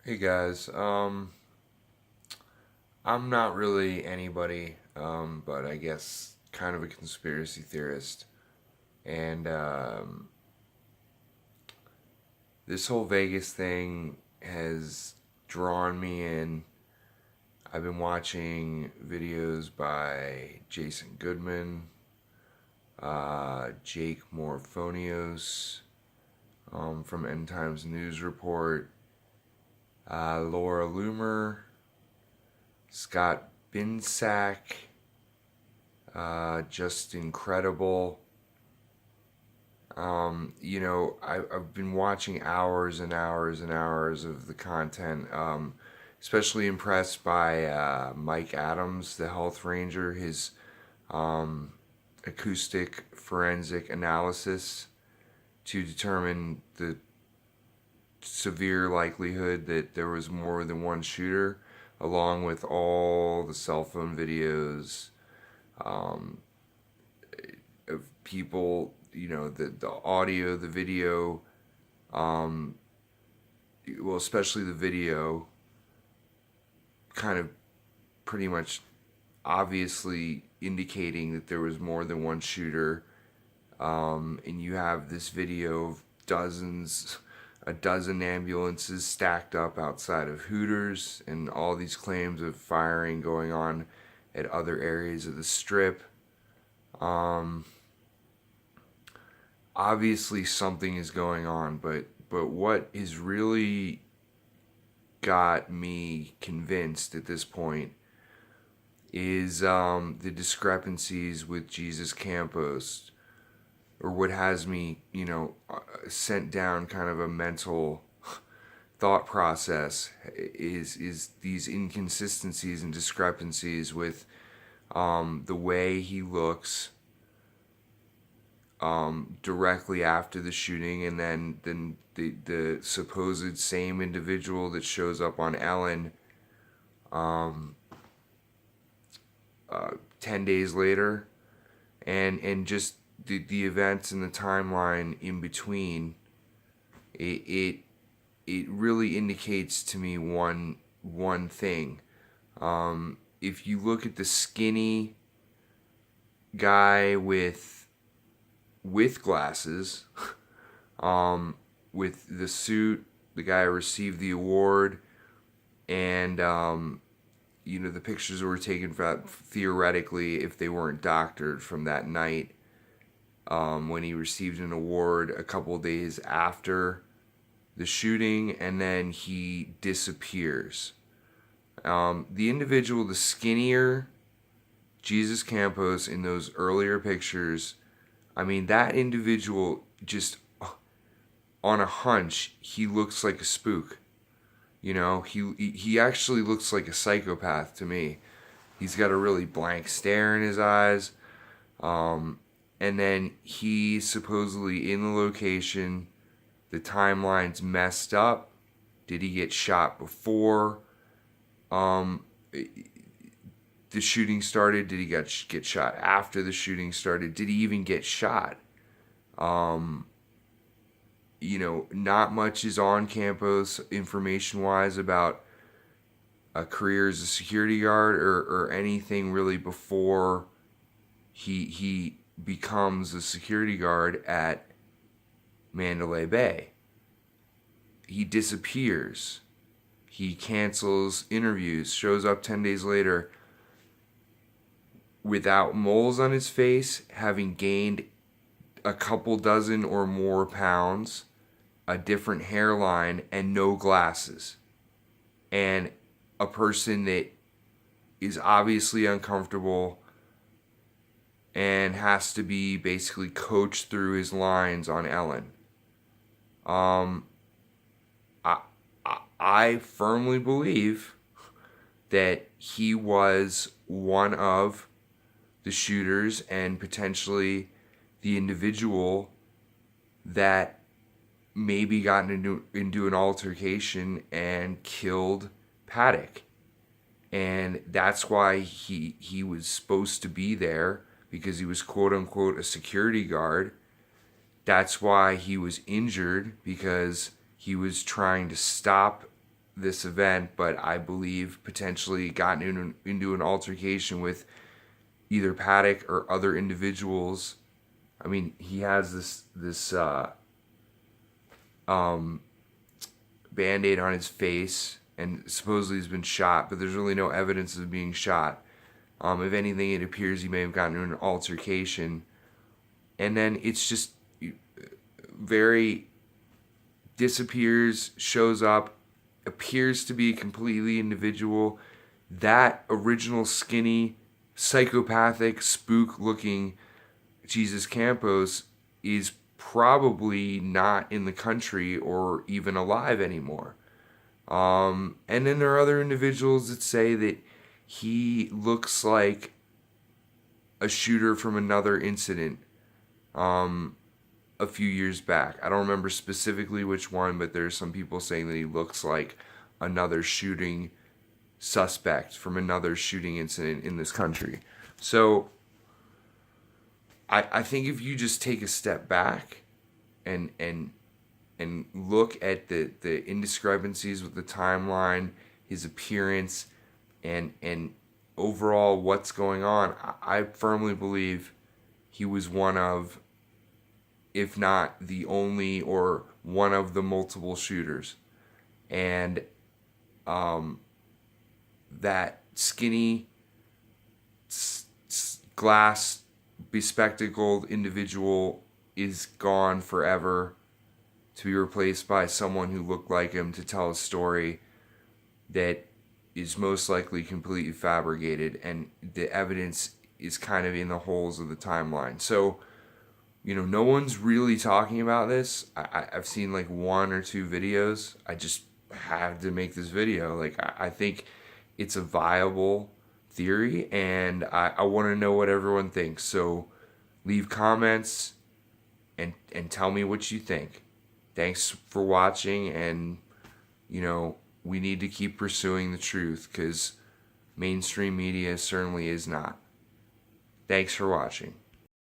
Hey guys, I'm not really anybody, but I guess kind of a conspiracy theorist. And this whole Vegas thing has drawn me in. I've been watching videos by Jason Goodman, Jake Morphonios from End Times News Report, Laura Loomer, Scott Binsack, just incredible. I've been watching hours and hours and hours of the content. Especially impressed by Mike Adams, the health ranger, his um, acoustic forensic analysis to determine the severe likelihood that there was more than one shooter, along with all the cell phone videos um, of people, the audio, the video, um, well, especially the video, kind of pretty much obviously indicating that there was more than one shooter. And you have this video of a dozen ambulances stacked up outside of Hooters, and all these claims of firing going on at other areas of the strip. Um, Obviously, something is going on, but what has really got me convinced at this point is the discrepancies with Jesus Campos, or what has me, sent down kind of a mental thought process is these inconsistencies and discrepancies with the way he looks directly after the shooting, and then the supposed same individual that shows up on Ellen um, 10 days later, and just the events and the timeline in between. It it it really indicates to me one thing. If you look at the skinny guy with glasses, with the suit, the guy who received the award, and the pictures were taken from, theoretically, if they weren't doctored, from that night when he received an award a couple days after the shooting, and then he disappears. The individual, the skinnier Jesus Campos in those earlier pictures, I mean, that individual just on a hunch, he looks like a spook. He actually looks like a psychopath to me. He's got a really blank stare in his eyes. And then he's supposedly in the location. The timeline's messed up. Did he get shot before the shooting started? Did he get shot after the shooting started? Did he even get shot? Not much is on Campos information-wise about a career as a security guard or anything really before he becomes a security guard at Mandalay Bay. He disappears. He cancels interviews, shows up 10 days later without moles on his face, having gained a couple dozen or more pounds, a different hairline, and no glasses. And a person that is obviously uncomfortable and has to be basically coached through his lines on Ellen. I, I firmly believe that he was one of the shooters and potentially the individual that maybe got into an altercation and killed Paddock. And that's why he was supposed to be there, because he was quote unquote a security guard. That's why he was injured, because he was trying to stop this event, but I believe potentially gotten into an altercation with either Paddock or other individuals. I mean, he has this Band-Aid on his face, and supposedly he's been shot, but there's really no evidence of being shot. If anything, it appears he may have gotten into an altercation, and then it's just very disappears, shows up, appears to be a completely individual. That original skinny, psychopathic, spook-looking Jesus Campos is probably not in the country or even alive anymore. And then there are other individuals that say that he looks like a shooter from another incident a few years back. I don't remember specifically which one, but there's some people saying that he looks like another shooting suspect from another shooting incident in this country. So I think if you just take a step back and look at the indiscrepancies with the timeline, his appearance, and overall what's going on, I firmly believe he was one of, if not the only, or one of the multiple shooters. And that skinny, glass bespectacled individual is gone forever, to be replaced by someone who looked like him to tell a story that is most likely completely fabricated, and the evidence is kind of in the holes of the timeline. So, no one's really talking about this. I've seen like one or two videos. I just had to make this video. Like, I think it's a viable theory, and I want to know what everyone thinks. So leave comments and tell me what you think. Thanks for watching, and we need to keep pursuing the truth, because mainstream media certainly is not. Thanks for watching.